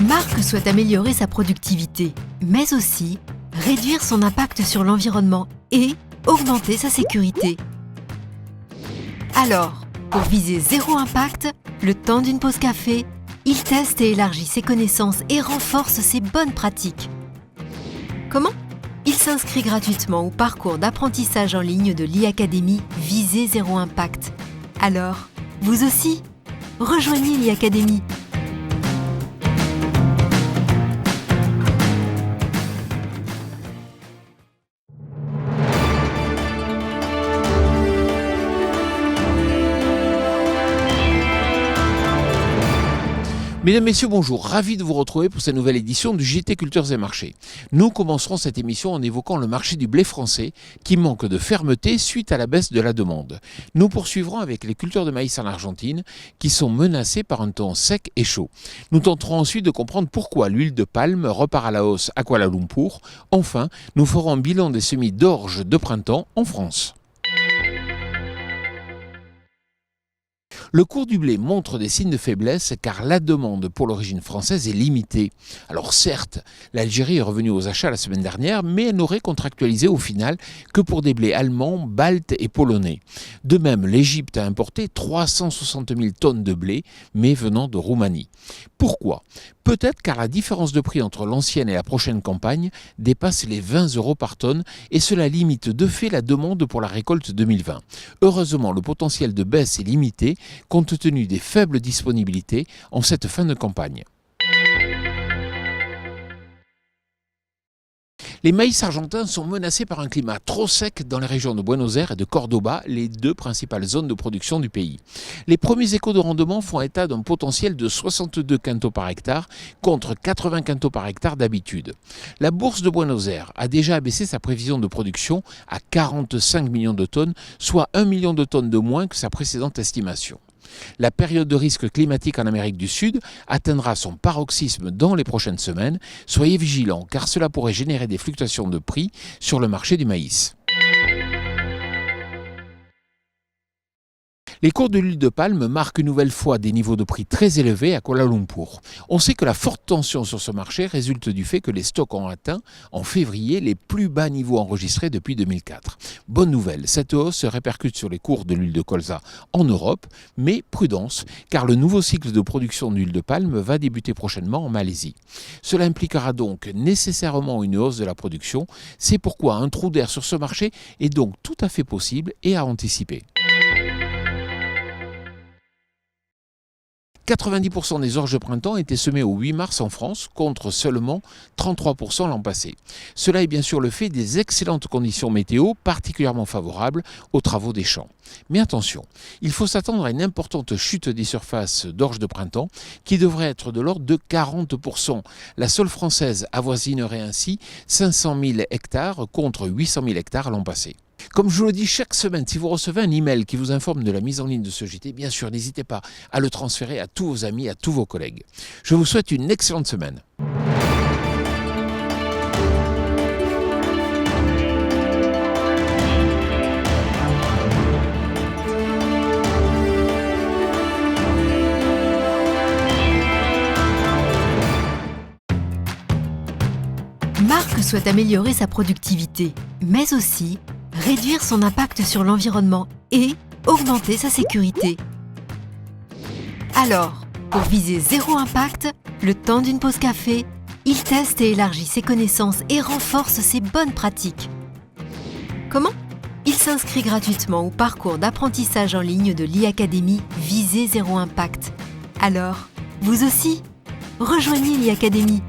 Marc souhaite améliorer sa productivité, mais aussi réduire son impact sur l'environnement et augmenter sa sécurité. Alors, pour viser zéro impact, le temps d'une pause café, il teste et élargit ses connaissances et renforce ses bonnes pratiques. Comment ? Il s'inscrit gratuitement au parcours d'apprentissage en ligne de l'e-Academy Viser Zéro Impact. Alors, vous aussi, rejoignez l'e-Academy. Mesdames, Messieurs, bonjour. Ravi de vous retrouver pour cette nouvelle édition du JT Cultures et Marchés. Nous commencerons cette émission en évoquant le marché du blé français qui manque de fermeté suite à la baisse de la demande. Nous poursuivrons avec les cultures de maïs en Argentine qui sont menacées par un temps sec et chaud. Nous tenterons ensuite de comprendre pourquoi l'huile de palme repart à la hausse à Kuala Lumpur. Enfin, nous ferons un bilan des semis d'orge de printemps en France. Le cours du blé montre des signes de faiblesse car la demande pour l'origine française est limitée. Alors certes, l'Algérie est revenue aux achats la semaine dernière, mais elle n'aurait contractualisé au final que pour des blés allemands, baltes et polonais. De même, l'Égypte a importé 360 000 tonnes de blé, mais venant de Roumanie. Pourquoi ? Peut-être car la différence de prix entre l'ancienne et la prochaine campagne dépasse les 20 € par tonne et cela limite de fait la demande pour la récolte 2020. Heureusement, le potentiel de baisse est limité compte tenu des faibles disponibilités en cette fin de campagne. Les maïs argentins sont menacés par un climat trop sec dans les régions de Buenos Aires et de Cordoba, les deux principales zones de production du pays. Les premiers échos de rendement font état d'un potentiel de 62 quintaux par hectare contre 80 quintaux par hectare d'habitude. La bourse de Buenos Aires a déjà abaissé sa prévision de production à 45 millions de tonnes, soit 1 million de tonnes de moins que sa précédente estimation. La période de risque climatique en Amérique du Sud atteindra son paroxysme dans les prochaines semaines. Soyez vigilants car cela pourrait générer des fluctuations de prix sur le marché du maïs. Les cours de l'huile de palme marquent une nouvelle fois des niveaux de prix très élevés à Kuala Lumpur. On sait que la forte tension sur ce marché résulte du fait que les stocks ont atteint en février les plus bas niveaux enregistrés depuis 2004. Bonne nouvelle, cette hausse se répercute sur les cours de l'huile de colza en Europe, mais prudence, car le nouveau cycle de production d'huile de palme va débuter prochainement en Malaisie. Cela impliquera donc nécessairement une hausse de la production, c'est pourquoi un trou d'air sur ce marché est donc tout à fait possible et à anticiper. 90% des orges de printemps étaient semées au 8 mars en France, contre seulement 33% l'an passé. Cela est bien sûr le fait des excellentes conditions météo, particulièrement favorables aux travaux des champs. Mais attention, il faut s'attendre à une importante chute des surfaces d'orge de printemps qui devrait être de l'ordre de 40%. La sole française avoisinerait ainsi 500 000 hectares contre 800 000 hectares l'an passé. Comme je vous le dis chaque semaine, si vous recevez un email qui vous informe de la mise en ligne de ce JT, bien sûr, n'hésitez pas à le transférer à tous vos amis, à tous vos collègues. Je vous souhaite une excellente semaine. Marc souhaite améliorer sa productivité, mais aussi réduire son impact sur l'environnement et augmenter sa sécurité. Alors, pour viser zéro impact, le temps d'une pause café, il teste et élargit ses connaissances et renforce ses bonnes pratiques. Comment ? Il s'inscrit gratuitement au parcours d'apprentissage en ligne de l'e-Academy Viser Zéro Impact. Alors, vous aussi, rejoignez l'e-Academy.